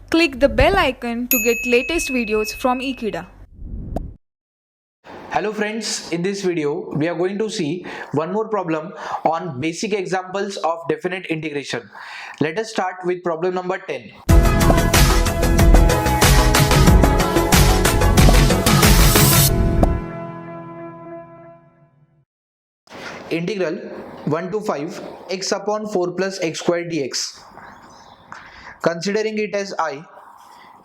Click the bell icon to get latest videos from Ekeeda. Hello friends, in this video we are going to see one more problem on basic examples of definite integration. Let us start with problem number 10. Integral 1 to 5 x upon 4 plus x squared dx. Considering it as I,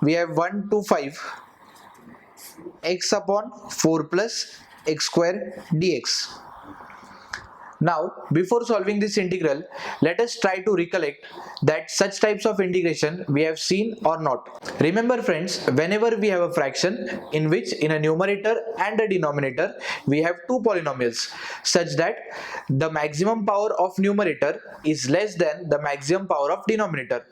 we have 1 to 5 x upon 4 plus x square dx. Now, before solving this integral, let us try to recollect that such types of integration we have seen or not. Remember friends, whenever we have a fraction in which in a numerator and a denominator we have two polynomials such that the maximum power of numerator is less than the maximum power of denominator.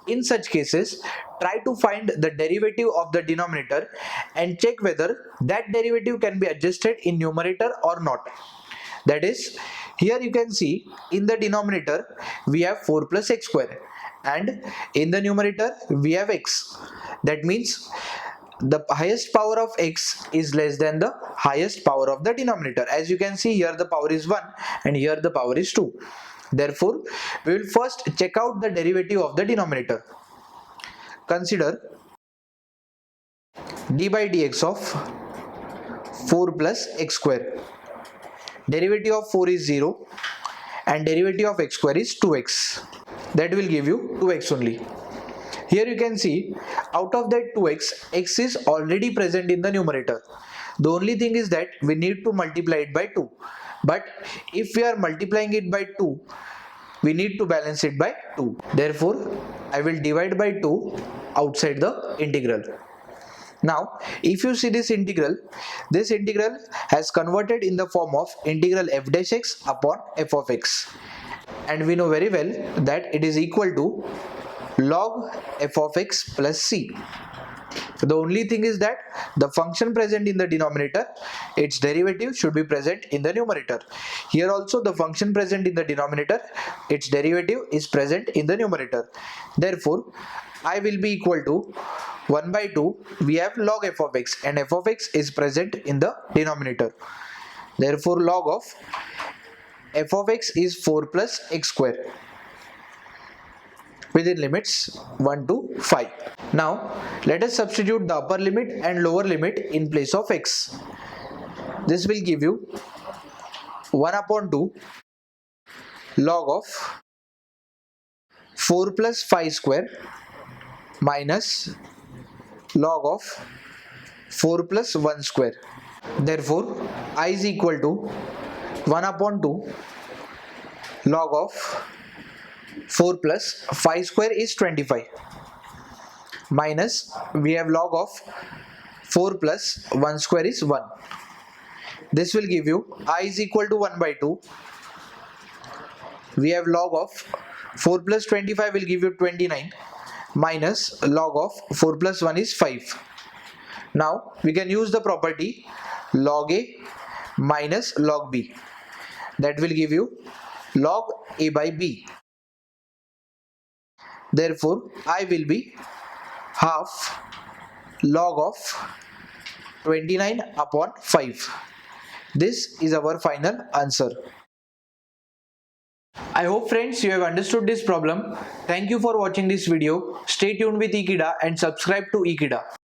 In such cases, try to find the derivative of the denominator and check whether that derivative can be adjusted in numerator or not. That is, here you can see in the denominator we have 4 plus x square and in the numerator we have x. That means the highest power of x is less than the highest power of the denominator. As you can see, here the power is 1 and here the power is 2. Therefore, we will first check out the derivative of the denominator. Consider d by dx of 4 plus x square. Derivative of 4 is 0 and derivative of x square is 2x. That will give you 2x only. Here you can see out of that 2x, x is already present in the numerator. The only thing is that we need to multiply it by 2. But if we are multiplying it by 2, we need to balance it by 2. Therefore, I will divide by 2 outside the integral. Now, if you see this integral has converted in the form of integral f dash x upon f of x. And we know very well that it is equal to log f of x plus c. The only thing is that the function present in the denominator, its derivative should be present in the numerator. Here also the function present in the denominator, its derivative is present in the numerator. Therefore, I will be equal to 1 by 2, we have log f of x and f of x is present in the denominator. Therefore, log of f of x is 4 plus x square within limits 1 to 5. Now, let us substitute the upper limit and lower limit in place of x. This will give you 1 upon 2 log of 4 plus 5 square minus log of 4 plus 1 square. Therefore, I is equal to 1 upon 2 log of 4 plus 5 square is 25 minus we have log of 4 plus 1 square is 1. This will give you I is equal to 1 by 2. We have log of 4 plus 25 will give you 29 minus log of 4 plus 1 is 5. Now we can use the property log a minus log b. That will give you log a by b. Therefore, I will be half log of 29 upon 5. This is our final answer. I hope friends you have understood this problem. Thank you for watching this video. Stay tuned with Ekeeda and subscribe to Ekeeda.